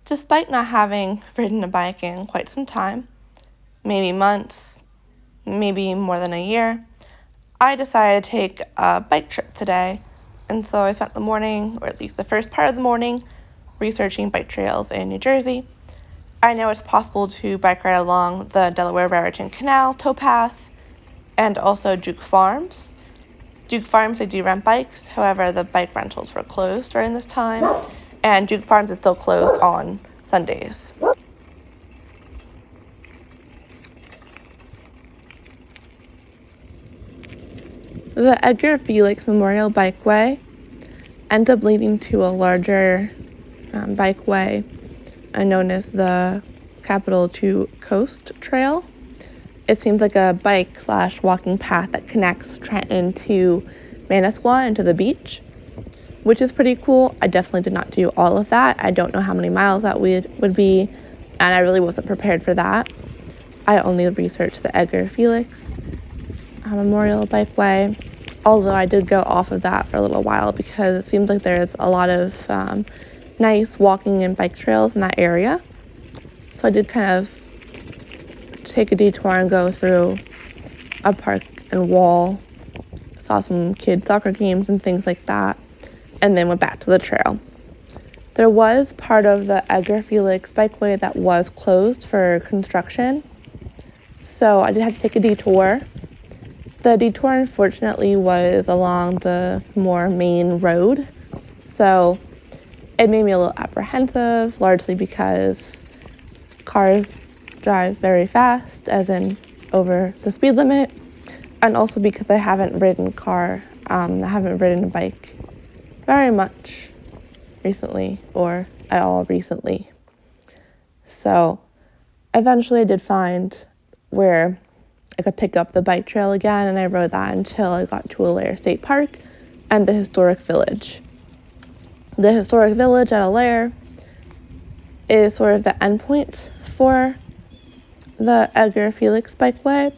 Despite not having ridden a bike in quite some time, maybe months, maybe more than a year, I decided to take a bike trip today. And so I spent the morning, or at least the first part of the morning, researching bike trails in New Jersey. I know it's possible to bike ride along the Delaware-Raritan Canal towpath and also Duke Farms. Duke Farms, they do rent bikes, however, the bike rentals were closed during this time, and Duke Farms is still closed on Sundays. The Edgar Felix Memorial Bikeway ended up leading to a larger bikeway known as the Capital to Coast Trail. It seems like a bike/walking path that connects Trenton to Manasquan and to the beach, which is pretty cool. I definitely did not do all of that. I don't know how many miles that would be, and I really wasn't prepared for that. I only researched the Edgar Felix Memorial Bikeway, although I did go off of that for a little while because it seems like there's a lot of nice walking and bike trails in that area. So I did kind of take a detour and go through a park and wall, saw some kids' soccer games and things like that, and then went back to the trail. There was part of the Edgar Felix Bikeway that was closed for construction, so I did have to take a detour. The detour, unfortunately, was along the more main road, so it made me a little apprehensive, largely because cars drive very fast, as in over the speed limit, and also because I haven't ridden a bike very much recently, or at all recently. So eventually I did find where I could pick up the bike trail again, and I rode that until I got to Allaire State Park and the historic village. The historic village at Allaire is sort of the endpoint for the Edgar Felix Bikeway,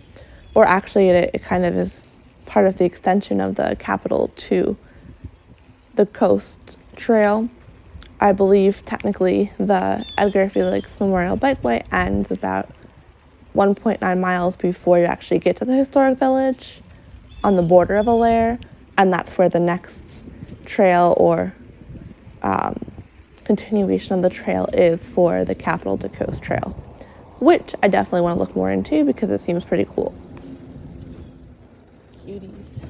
or actually it kind of is part of the extension of the Capital to the Coast Trail. I believe technically the Edgar Felix Memorial Bikeway ends about 1.9 miles before you actually get to the historic village on the border of Allaire, and that's where the next trail or continuation of the trail is for the Capital to Coast Trail, which I definitely want to look more into because it seems pretty cool. Cuties.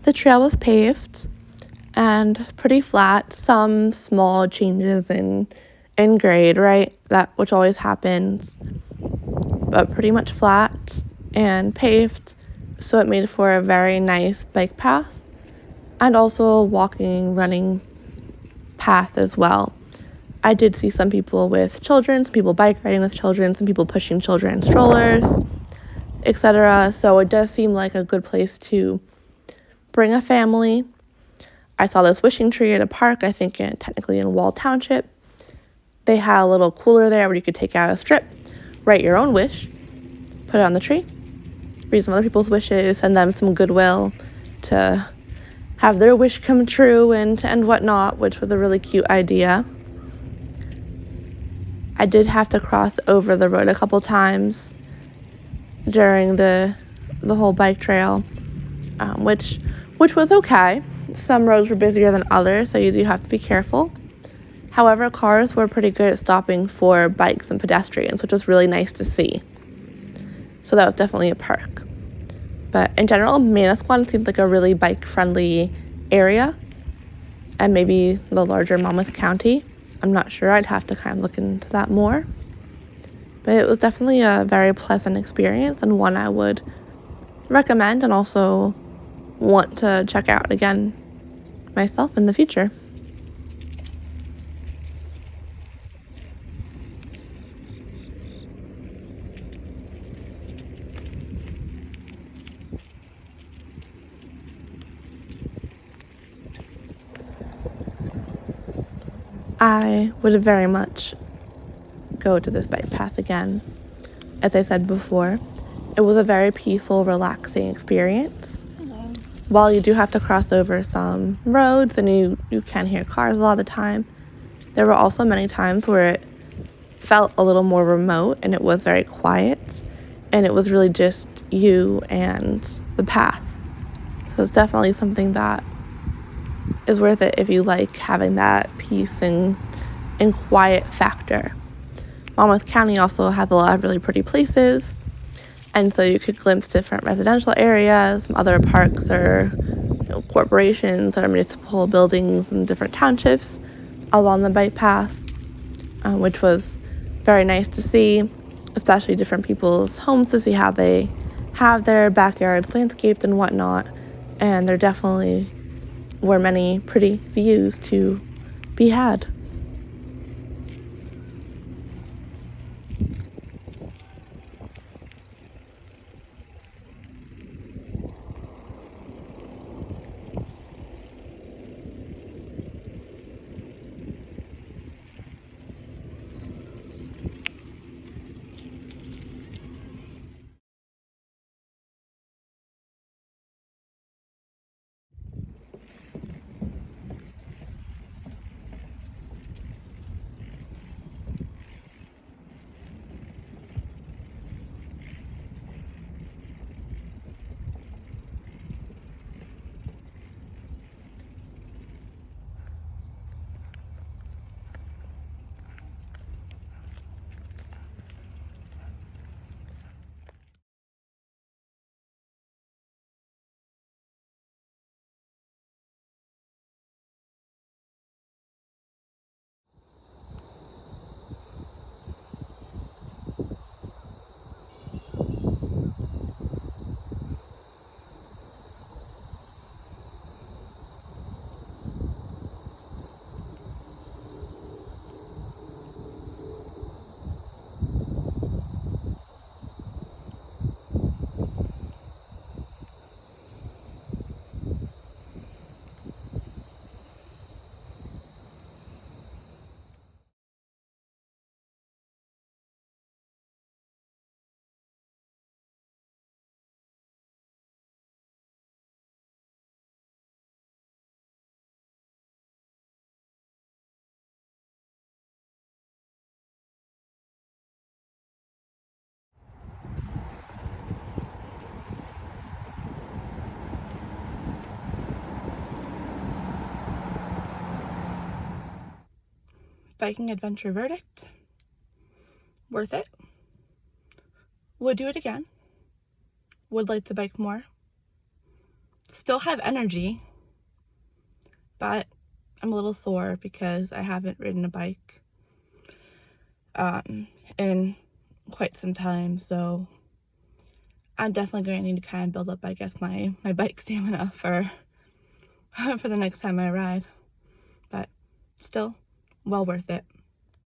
The trail was paved and pretty flat, some small changes in grade, right? That which always happens, but pretty much flat and paved, so it made for a very nice bike path and also a walking, running path as well. I did see some people with children, some people bike riding with children, some people pushing children in strollers, etc. So it does seem like a good place to bring a family. I saw this wishing tree at a park, I think technically in Wall Township. They had a little cooler there where you could take out a strip, write your own wish, put it on the tree, read some other people's wishes, send them some goodwill to have their wish come true and whatnot, which was a really cute idea. I did have to cross over the road a couple times during the whole bike trail, which was okay. Some roads were busier than others, so you do have to be careful. However, cars were pretty good at stopping for bikes and pedestrians, which was really nice to see. So that was definitely a perk. But in general, Manasquan seemed like a really bike-friendly area, and maybe the larger Monmouth County. I'm not sure. I'd have to kind of look into that more. But it was definitely a very pleasant experience and one I would recommend and also want to check out again myself in the future. I would very much go to this bike path again. As I said before, it was a very peaceful, relaxing experience. While you do have to cross over some roads and you can hear cars a lot of the time, there were also many times where it felt a little more remote and it was very quiet, and it was really just you and the path. So it's definitely something that is worth it if you like having that peace and quiet factor. Monmouth County also has a lot of really pretty places, and so you could glimpse different residential areas, other parks or corporations or municipal buildings in different townships along the bike path, which was very nice to see, especially different people's homes, to see how they have their backyards landscaped and whatnot. And there definitely were many pretty views to be had. Biking adventure verdict: worth it. Would do it again. Would like to bike more. Still have energy, but I'm a little sore because I haven't ridden a bike in quite some time, so I'm definitely going to need to kind of build up, I guess, my bike stamina for for the next time I ride. But still, well worth it.